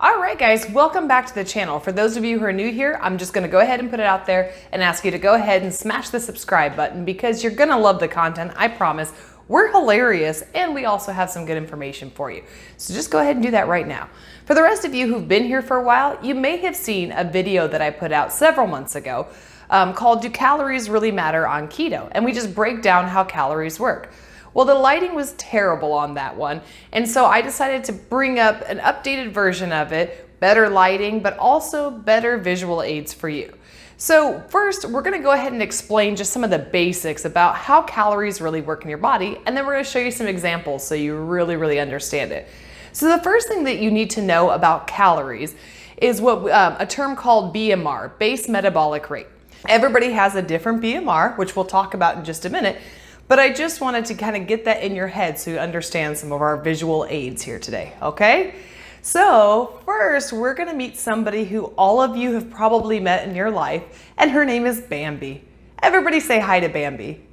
All right, guys, welcome back to the channel. For those of you who are new here, I'm just gonna go ahead and put it out there and ask you to go ahead and smash the subscribe button because you're gonna love the content, I promise. We're hilarious and we also have some good information for you. So just go ahead and do that right now. For the rest of you who've been here for a while, you may have seen a video that I put out several months ago called Do Calories Really Matter on Keto? And we just break down how calories work. Well, the lighting was terrible on that one, and so I decided to bring up an updated version of it, better lighting, but also better visual aids for you. So first, we're gonna go ahead and explain just some of the basics about how calories really work in your body, and then we're gonna show you some examples so you really understand it. So the first thing that you need to know about calories is what a term called BMR, base metabolic rate. Everybody has a different BMR, which we'll talk about in just a minute, but I just wanted to kind of get that in your head so you understand some of our visual aids here today, okay? So first, we're gonna meet somebody who all of you have probably met in your life, and her name is Bambi. Everybody say hi to Bambi.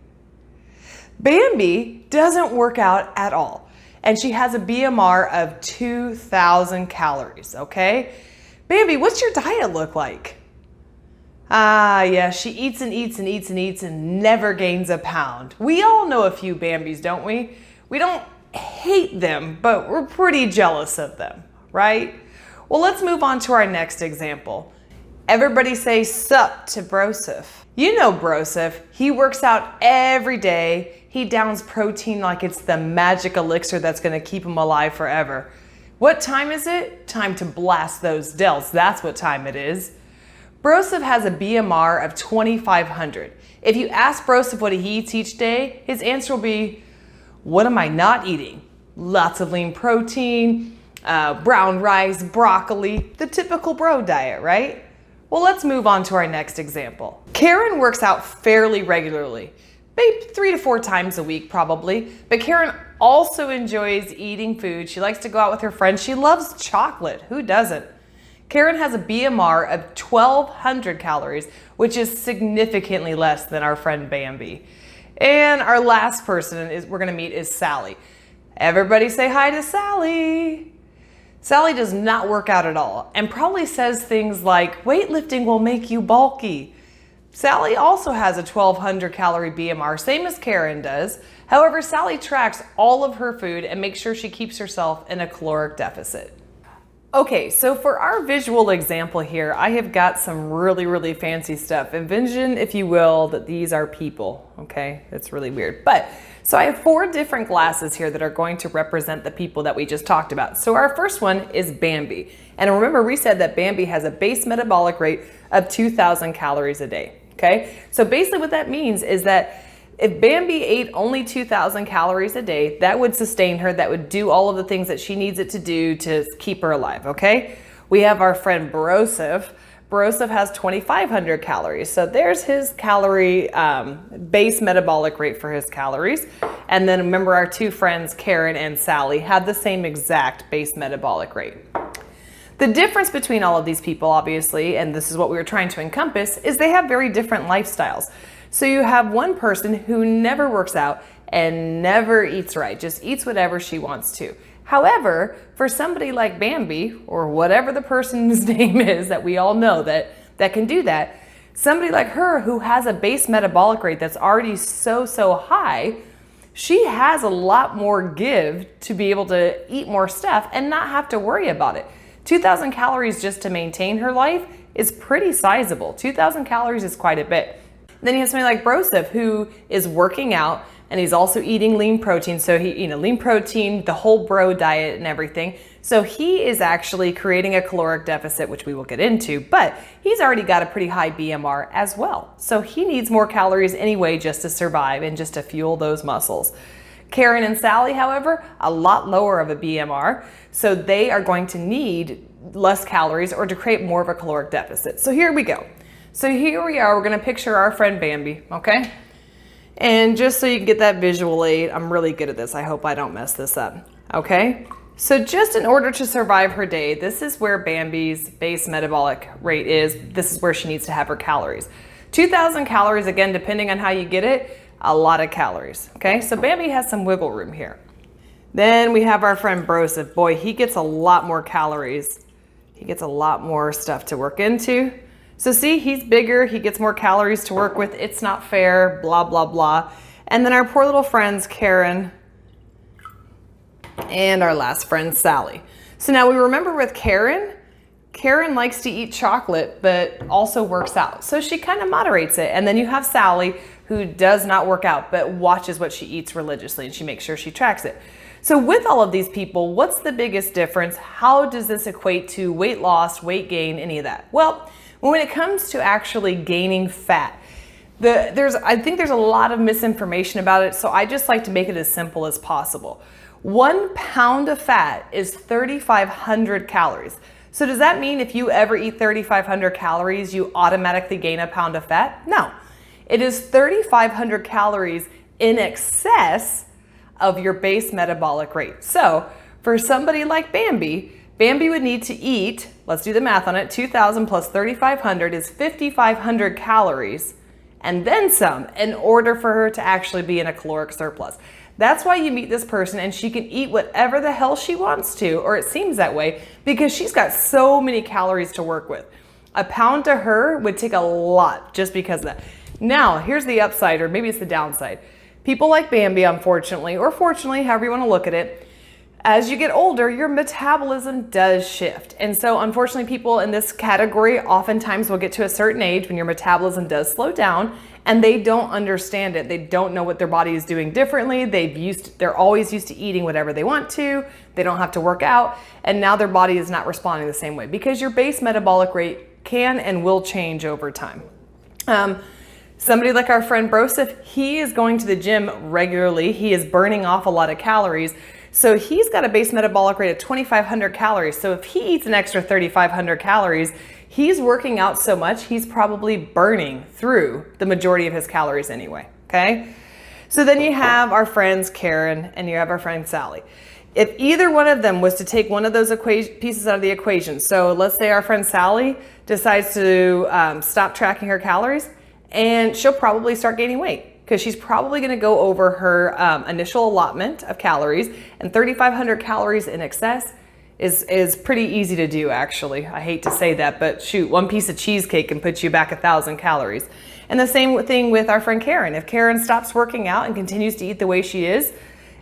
Bambi doesn't work out at all, and she has a BMR of 2,000 calories, okay? Bambi, what's your diet look like? Yeah, she eats and eats and eats and eats and never gains a pound. We all know a few Bambis, don't we? We don't hate them, but we're pretty jealous of them, right? Well, let's move on to our next example. Everybody say sup to Broseph. You know Broseph, he works out every day. He downs protein like it's the magic elixir that's gonna keep him alive forever. What time is it? Time to blast those delts, that's what time it is. Broseph has a BMR of 2,500. If you ask Broseph what he eats each day, his answer will be, what am I not eating? Lots of lean protein, brown rice, broccoli, the typical bro diet, right? Well, let's move on to our next example. Karen works out fairly regularly, maybe 3 to 4 times a week probably, but Karen also enjoys eating food. She likes to go out with her friends. She loves chocolate. Who doesn't? Karen has a BMR of 1,200 calories, which is significantly less than our friend Bambi. And our last person we're gonna meet is Sally. Everybody say hi to Sally. Sally does not work out at all and probably says things like, weightlifting will make you bulky. Sally also has a 1,200 calorie BMR, same as Karen does. However, Sally tracks all of her food and makes sure she keeps herself in a caloric deficit. Okay, so for our visual example here, I have got some really fancy stuff. Envision, if you will, that these are people, okay? It's really weird. So I have 4 different glasses here that are going to represent the people that we just talked about. So our first one is Bambi. And remember, we said that Bambi has a base metabolic rate of 2,000 calories a day, okay? So basically what that means is that if Bambi ate only 2,000 calories a day, that would sustain her, that would do all of the things that she needs it to do to keep her alive, okay? We have our friend Broseph. Broseph has 2,500 calories. So there's his calorie base metabolic rate for his calories. And then remember our 2 friends, Karen and Sally, have the same exact base metabolic rate. The difference between all of these people, obviously, and this is what we were trying to encompass, is they have very different lifestyles. So you have one person who never works out and never eats right, just eats whatever she wants to. However, for somebody like Bambi, or whatever the person's name is that we all know that can do that, somebody like her who has a base metabolic rate that's already so high, she has a lot more give to be able to eat more stuff and not have to worry about it. 2,000 calories just to maintain her life is pretty sizable. 2,000 calories is quite a bit. Then you have somebody like Broseph who is working out and he's also eating lean protein. So lean protein, the whole bro diet and everything. So he is actually creating a caloric deficit, which we will get into, but he's already got a pretty high BMR as well. So he needs more calories anyway just to survive and just to fuel those muscles. Karen and Sally, however, a lot lower of a BMR. So they are going to need less calories or to create more of a caloric deficit. So here we go. So here we are, we're gonna picture our friend Bambi, okay? And just so you can get that visual aid, I'm really good at this, I hope I don't mess this up, okay? So just in order to survive her day, this is where Bambi's base metabolic rate is. This is where she needs to have her calories. 2,000 calories, again, depending on how you get it, a lot of calories, okay? So Bambi has some wiggle room here. Then we have our friend Broseph. Boy, he gets a lot more calories He gets a lot more stuff to work into. So see, he's bigger, he gets more calories to work with. It's not fair, blah, blah, blah. And then our poor little friends, Karen, and our last friend, Sally. So now we remember with Karen, Karen likes to eat chocolate, but also works out. So she kind of moderates it. And then you have Sally, who does not work out, but watches what she eats religiously, and she makes sure she tracks it. So with all of these people, what's the biggest difference? How does this equate to weight loss, weight gain, any of that? Well, when it comes to actually gaining fat, I think there's a lot of misinformation about it, so I just like to make it as simple as possible. 1 pound of fat is 3,500 calories. So does that mean if you ever eat 3,500 calories, you automatically gain a pound of fat? No. It is 3,500 calories in excess of your base metabolic rate. So for somebody like Bambi, Bambi would need to eat, let's do the math on it, 2,000 plus 3,500 is 5,500 calories and then some in order for her to actually be in a caloric surplus. That's why you meet this person and she can eat whatever the hell she wants to, or it seems that way, because she's got so many calories to work with. A pound to her would take a lot just because of that. Now, here's the upside, or maybe it's the downside. People like Bambi, unfortunately, or fortunately, however you want to look at it, as you get older, your metabolism does shift. And so unfortunately, people in this category oftentimes will get to a certain age when your metabolism does slow down and they don't understand it. They don't know what their body is doing differently. They're always used to eating whatever they want to. They don't have to work out. And now their body is not responding the same way because your base metabolic rate can and will change over time. Somebody like our friend Broseph, he is going to the gym regularly. He is burning off a lot of calories. So he's got a base metabolic rate of 2,500 calories. So if he eats an extra 3,500 calories, he's working out so much, he's probably burning through the majority of his calories anyway, okay? So then you have our friends Karen and you have our friend Sally. If either one of them was to take one of those pieces out of the equation, so let's say our friend Sally decides to stop tracking her calories, and she'll probably start gaining weight because she's probably going to go over her initial allotment of calories, and 3,500 calories in excess is pretty easy to do, actually. I hate to say that, but shoot, one piece of cheesecake can put you back 1,000 calories. And the same thing with our friend Karen. If Karen stops working out and continues to eat the way she is,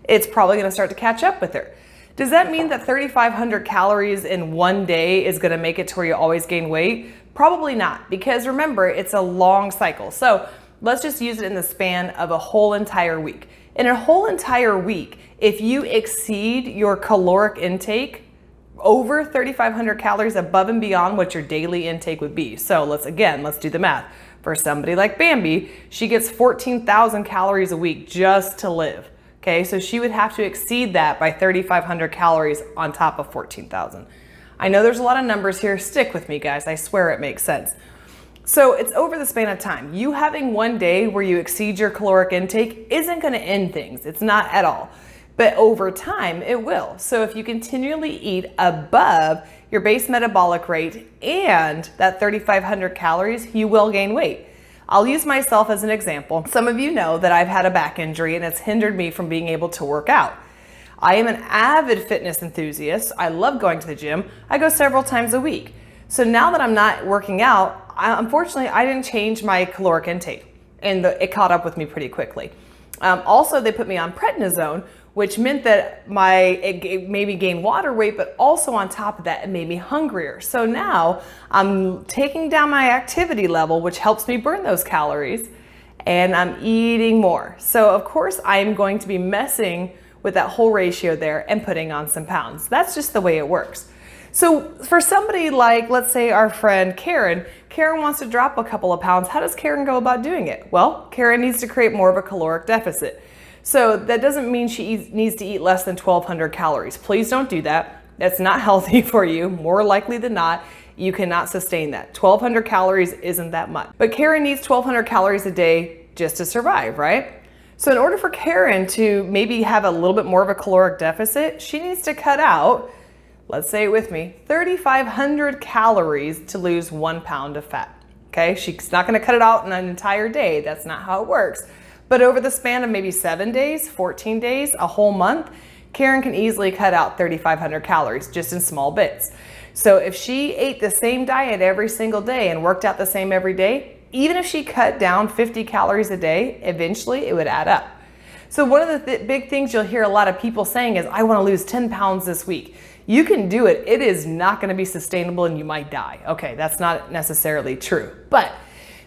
it's probably going to start to catch up with her. Does that mean that 3,500 calories in one day is going to make it to where you always gain weight? Probably not, because remember, it's a long cycle. So let's just use it in the span of a whole entire week. In a whole entire week, if you exceed your caloric intake over 3,500 calories above and beyond what your daily intake would be. So let's do the math. For somebody like Bambi, she gets 14,000 calories a week just to live. Okay, so she would have to exceed that by 3,500 calories on top of 14,000. I know there's a lot of numbers here. Stick with me, guys. I swear it makes sense. So it's over the span of time. You having one day where you exceed your caloric intake isn't going to end things. It's not at all. But over time, it will. So if you continually eat above your base metabolic rate and that 3,500 calories, you will gain weight. I'll use myself as an example. Some of you know that I've had a back injury and it's hindered me from being able to work out. I am an avid fitness enthusiast. I love going to the gym. I go several times a week. So now that I'm not working out, unfortunately, I didn't change my caloric intake and it caught up with me pretty quickly. Also, they put me on prednisone, which meant that it made me gain water weight, but also on top of that, it made me hungrier. So now I'm taking down my activity level, which helps me burn those calories, and I'm eating more. So of course, I'm going to be messing with that whole ratio there and putting on some pounds. That's just the way it works. So for somebody like, let's say our friend Karen wants to drop a couple of pounds. How does Karen go about doing it? Well, Karen needs to create more of a caloric deficit. So that doesn't mean she needs to eat less than 1,200 calories. Please don't do that. That's not healthy for you. More likely than not, you cannot sustain that. 1,200 calories isn't that much. But Karen needs 1,200 calories a day just to survive, right? So in order for Karen to maybe have a little bit more of a caloric deficit, she needs to cut out, let's say it with me, 3,500 calories to lose 1 pound of fat. Okay, she's not gonna cut it out in an entire day. That's not how it works. But over the span of maybe 7 days, 14 days, a whole month, Karen can easily cut out 3,500 calories just in small bits. So if she ate the same diet every single day and worked out the same every day, even if she cut down 50 calories a day, eventually it would add up. So one of the big things you'll hear a lot of people saying is, I want to lose 10 pounds this week. You can do it. It is not going to be sustainable and you might die. Okay, that's not necessarily true. But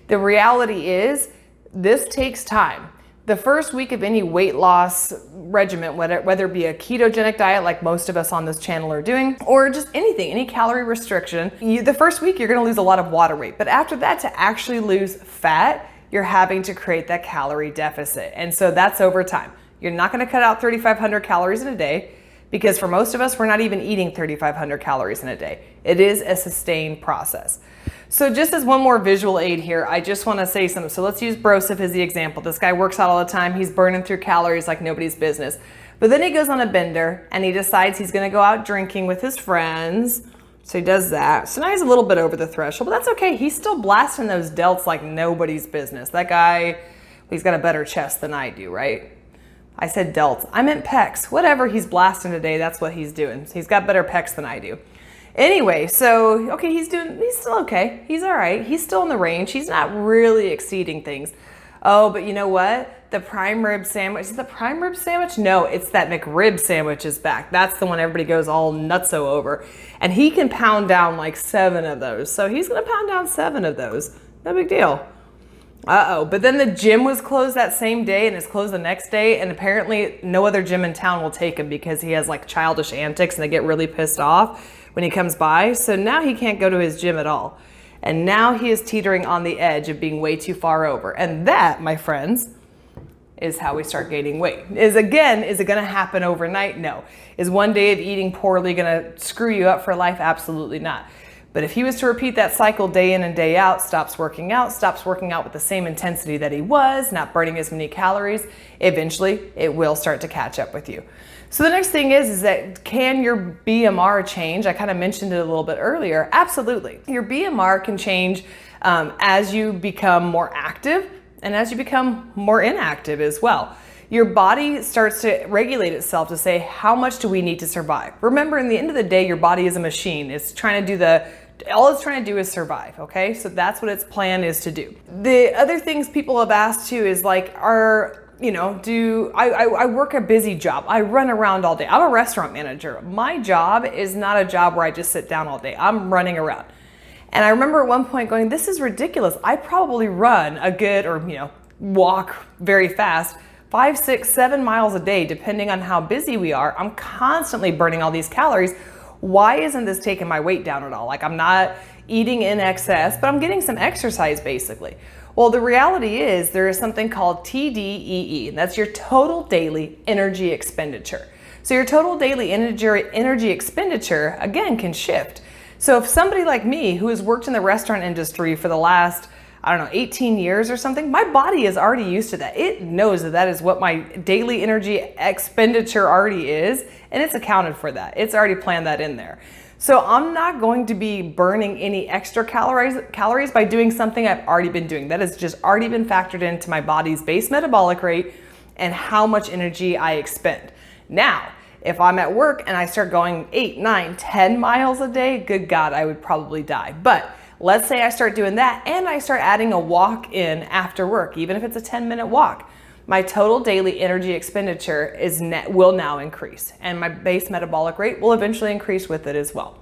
the reality is this takes time. The first week of any weight loss regimen, whether it be a ketogenic diet like most of us on this channel are doing, or just anything, any calorie restriction, the first week you're going to lose a lot of water weight. But after that, to actually lose fat, you're having to create that calorie deficit. And so that's over time. You're not going to cut out 3,500 calories in a day, because for most of us, we're not even eating 3,500 calories in a day. It is a sustained process. So just as one more visual aid here, I just want to say something. So let's use Broseph as the example. This guy works out all the time. He's burning through calories like nobody's business. But then he goes on a bender and he decides he's going to go out drinking with his friends. So he does that. So now he's a little bit over the threshold, but that's okay. He's still blasting those delts like nobody's business. That guy, he's got a better chest than I do, right? I said delts. I meant pecs. Whatever he's blasting today, that's what he's doing. So he's got better pecs than I do. Anyway, so, okay, he's still okay. He's all right. He's still in the range. He's not really exceeding things. Oh, but you know what? The prime rib sandwich. Is it the prime rib sandwich? No, it's that McRib sandwich is back. That's the one everybody goes all nutso over. And he can pound down like 7 of those. So he's going to pound down 7 of those. No big deal. Uh-oh, but then the gym was closed that same day and it's closed the next day, and apparently no other gym in town will take him because he has like childish antics and they get really pissed off when he comes by. So now he can't go to his gym at all. And now he is teetering on the edge of being way too far over. And that, my friends, is how we start gaining weight. Is it gonna happen overnight? No. Is one day of eating poorly gonna screw you up for life? Absolutely not. But if he was to repeat that cycle day in and day out, stops working out with the same intensity that he was, not burning as many calories, eventually it will start to catch up with you. So the next thing is that can your BMR change? I kind of mentioned it a little bit earlier. Absolutely. Your BMR can change as you become more active and as you become more inactive as well. Your body starts to regulate itself to say, how much do we need to survive? Remember, in the end of the day, your body is a machine. It's trying to do all it's trying to do is survive, okay? So that's what its plan is to do. The other things people have asked too is like, I work a busy job. I run around all day. I'm a restaurant manager. My job is not a job where I just sit down all day. I'm running around. And I remember at one point going, this is ridiculous. I probably run a good, or walk very fast, 5, 6, 7 miles a day, depending on how busy we are. I'm constantly burning all these calories. Why isn't this taking my weight down at all? Like, I'm not eating in excess, but I'm getting some exercise basically. Well, the reality is there is something called TDEE, and that's your total daily energy expenditure. So your total daily energy expenditure, again, can shift. So if somebody like me who has worked in the restaurant industry for the last, 18 years or something, my body is already used to that. It knows that that is what my daily energy expenditure already is, and it's accounted for that. It's already planned that in there. So I'm not going to be burning any extra calories by doing something I've already been doing. That has just already been factored into my body's base metabolic rate and how much energy I expend. Now, if I'm at work and I start going 8, 9, 10 miles a day, good God, I would probably die. But let's say I start doing that and I start adding a walk in after work, even if it's a 10-minute walk. My total daily energy expenditure will now increase, and my base metabolic rate will eventually increase with it as well.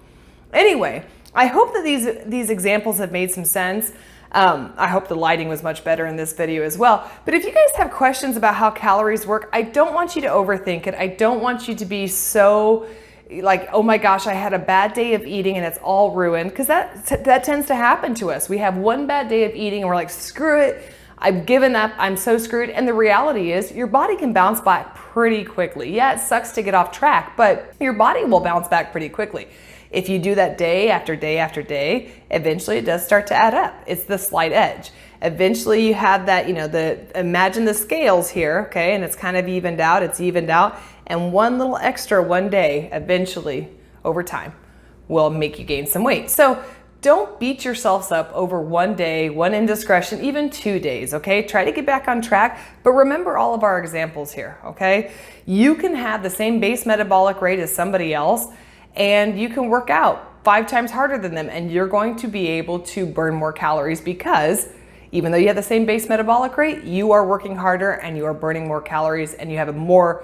Anyway, I hope that these examples have made some sense. I hope the lighting was much better in this video as well. But if you guys have questions about how calories work, I don't want you to overthink it. I don't want you to be so like, oh my gosh, I had a bad day of eating and it's all ruined, because that tends to happen to us. We have one bad day of eating and we're like, screw it, I've given up, I'm so screwed. And the reality is your body can bounce back pretty quickly. Yeah, it sucks to get off track, but your body will bounce back pretty quickly. If you do that day after day after day, eventually it does start to add up. It's the slight edge. Eventually you have that, imagine the scales here, okay, and it's kind of evened out, and one little extra one day, eventually, over time, will make you gain some weight. So don't beat yourselves up over one day, one indiscretion, even 2 days, okay? Try to get back on track, but remember all of our examples here, okay? You can have the same base metabolic rate as somebody else, and you can work out 5 times harder than them, and you're going to be able to burn more calories because even though you have the same base metabolic rate, you are working harder and you are burning more calories, and you have a more,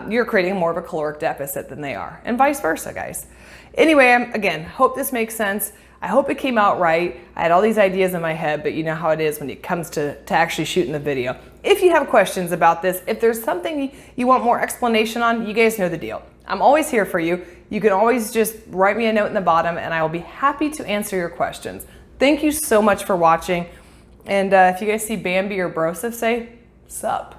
you're creating more of a caloric deficit than they are, and vice versa, guys. Anyway, again, hope this makes sense. I hope it came out right. I had all these ideas in my head, but you know how it is when it comes to actually shooting the video. If you have questions about this, if there's something you want more explanation on, you guys know the deal. I'm always here for you. You can always just write me a note in the bottom and I will be happy to answer your questions. Thank you so much for watching. And if you guys see Bambi or Broseph, say, sup.